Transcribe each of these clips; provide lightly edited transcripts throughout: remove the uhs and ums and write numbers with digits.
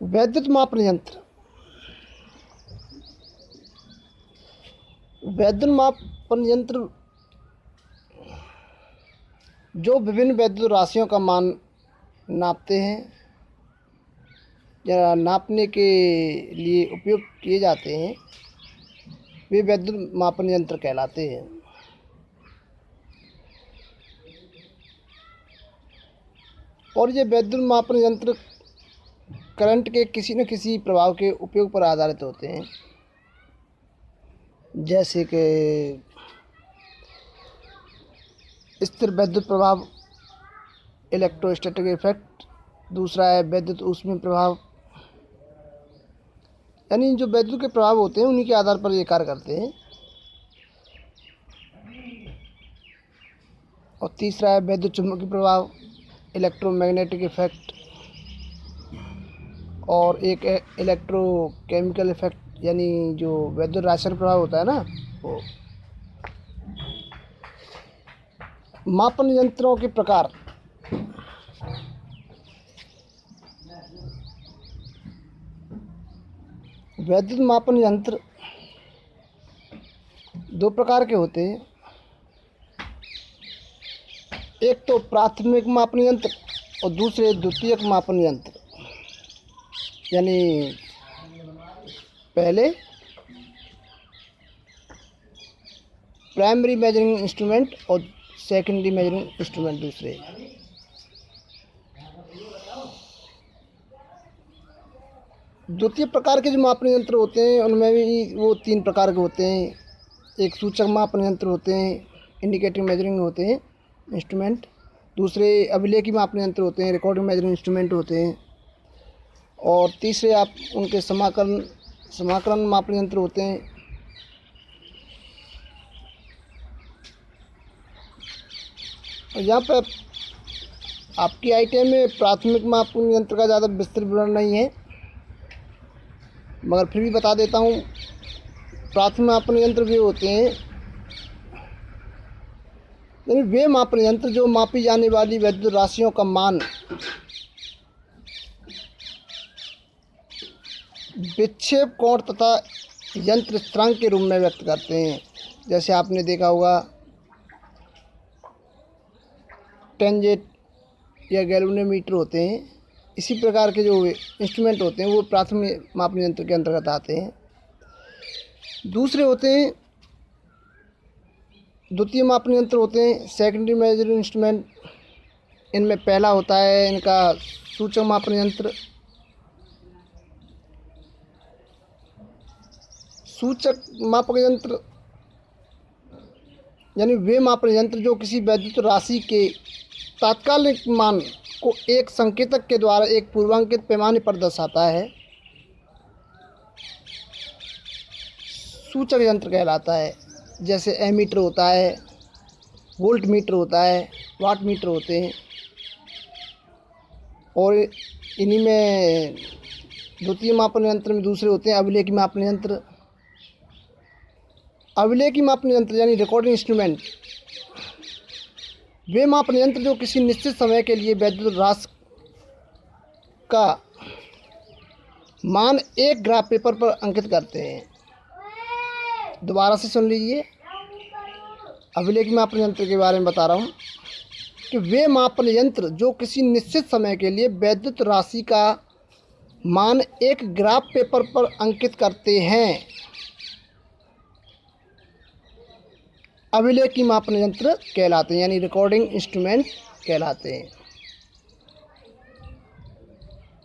वैद्युत मापन यंत्र। वैद्युत मापन यंत्र जो विभिन्न वैद्युत राशियों का मान नापते हैं या नापने के लिए उपयोग किए जाते हैं, वे वैद्युत मापन यंत्र कहलाते हैं। और ये वैद्युत मापन यंत्र करंट के किसी न किसी प्रभाव के उपयोग पर आधारित होते हैं, जैसे कि स्थिर विद्युत प्रभाव, इलेक्ट्रोस्टैटिक इफेक्ट। दूसरा है वैद्युत ऊष्मीय प्रभाव, यानी जो वैद्युत के प्रभाव होते हैं उन्हीं के आधार पर ये कार्य करते हैं। और तीसरा है वैद्युत चुंबकीय प्रभाव, इलेक्ट्रोमैग्नेटिक इफेक्ट। और एक है इलेक्ट्रोकेमिकल इफेक्ट, यानी जो वैद्युत रासायनिक प्रभाव होता है ना वो। मापन यंत्रों के प्रकार। वैद्युत मापन यंत्र दो प्रकार के होते हैं। एक तो प्राथमिक मापन यंत्र और दूसरे द्वितीयक मापन यंत्र। यानी पहले प्राइमरी मेजरिंग इंस्ट्रूमेंट और सेकेंडरी मेजरिंग इंस्ट्रूमेंट दूसरे। द्वितीय प्रकार के जो मापन यंत्र होते हैं उनमें भी वो तीन प्रकार के होते हैं। एक सूचक मापन यंत्र होते हैं, इंडिकेटिंग मेजरिंग होते हैं इंस्ट्रूमेंट। दूसरे अभिलेखी मापन यंत्र होते हैं, रिकॉर्डिंग मेजरिंग इंस्ट्रूमेंट होते हैं। और तीसरे आप उनके समाकलन मापन यंत्र होते हैं। यहाँ पर आपकी आईटीआई में प्राथमिक मापन यंत्र का ज़्यादा विस्तृत विवरण नहीं है, मगर फिर भी बता देता हूँ। प्राथमिक मापन यंत्र वे होते हैं, यानी वे मापन यंत्र जो मापी जाने वाली वैद्युत राशियों का मान विक्षेप कोण तथा यंत्र स्थिरांक के रूप में व्यक्त करते हैं। जैसे आपने देखा होगा टेंजेट या गैल्वेनोमीटर होते हैं। इसी प्रकार के जो इंस्ट्रूमेंट होते हैं वो प्राथमिक मापन यंत्र के अंतर्गत आते हैं। दूसरे होते हैं द्वितीय मापन यंत्र होते हैं, सेकेंडरी मेजरिंग इंस्ट्रूमेंट। इनमें पहला होता है इनका सूचक मापन यंत्र। सूचक मापक यंत्र यानी वे मापन यंत्र जो किसी वैद्युत राशि के तात्कालिक मान को एक संकेतक के द्वारा एक पूर्वांकित पैमाने पर दर्शाता है, सूचक यंत्र कहलाता है। जैसे एमीटर होता है, वोल्ट मीटर होता है, वाट मीटर होते हैं। और इन्हीं में द्वितीय मापन यंत्र में दूसरे होते हैं अभिलेखी मापन यंत्र। अभिलेखी मापन यंत्र यानी रिकॉर्डिंग इंस्ट्रूमेंट वे मापन यंत्र जो किसी निश्चित समय के लिए वैद्युत राशि का मान एक ग्राफ पेपर पर अंकित करते हैं। दोबारा से सुन लीजिए, अभिलेखी मापन यंत्र के बारे में बता रहा हूँ कि वे मापन यंत्र जो किसी निश्चित समय के लिए वैद्युत राशि का मान एक ग्राफ पेपर पर अंकित करते हैं, अभिलेखी मापन यंत्र कहलाते हैं, यानी रिकॉर्डिंग इंस्ट्रूमेंट कहलाते हैं।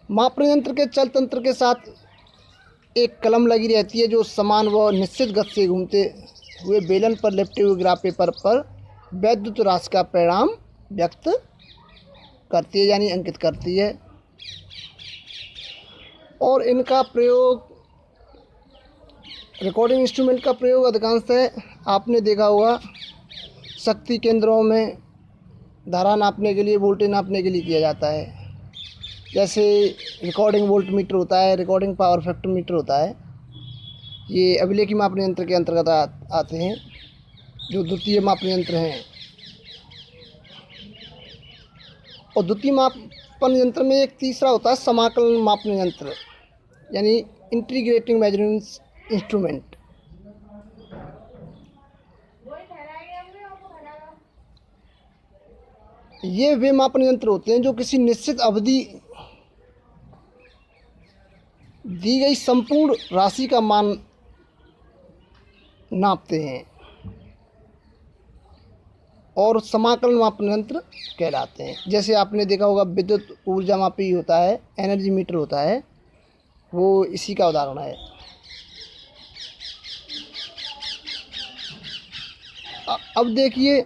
मापन यंत्र के चल तंत्र के साथ एक कलम लगी रहती है जो समान व निश्चित गति से घूमते हुए बेलन पर लिपटे हुए ग्राफ पेपर पर वैद्युत राशि का परिणाम व्यक्त करती है, यानी अंकित करती है। और इनका प्रयोग, रिकॉर्डिंग इंस्ट्रूमेंट का प्रयोग अधिकांशतः आपने देखा होगा शक्ति केंद्रों में धारा नापने के लिए, वोल्टेज नापने के लिए किया जाता है। जैसे रिकॉर्डिंग वोल्ट मीटर होता है, रिकॉर्डिंग पावर फैक्टर मीटर होता है। ये अभिलेखी मापन यंत्र के अंतर्गत आते हैं, जो द्वितीय मापन यंत्र हैं। और द्वितीय मापन यंत्र में एक तीसरा होता है समाकलन मापन यंत्र, यानी इंटीग्रेटिंग मेजरिंग इंस्ट्रूमेंट। ये वे मापन यंत्र होते हैं जो किसी निश्चित अवधि दी गई संपूर्ण राशि का मान नापते हैं और समाकलन मापन यंत्र कहलाते हैं। जैसे आपने देखा होगा विद्युत ऊर्जा मापी होता है, एनर्जी मीटर होता है, वो इसी का उदाहरण है। अब देखिए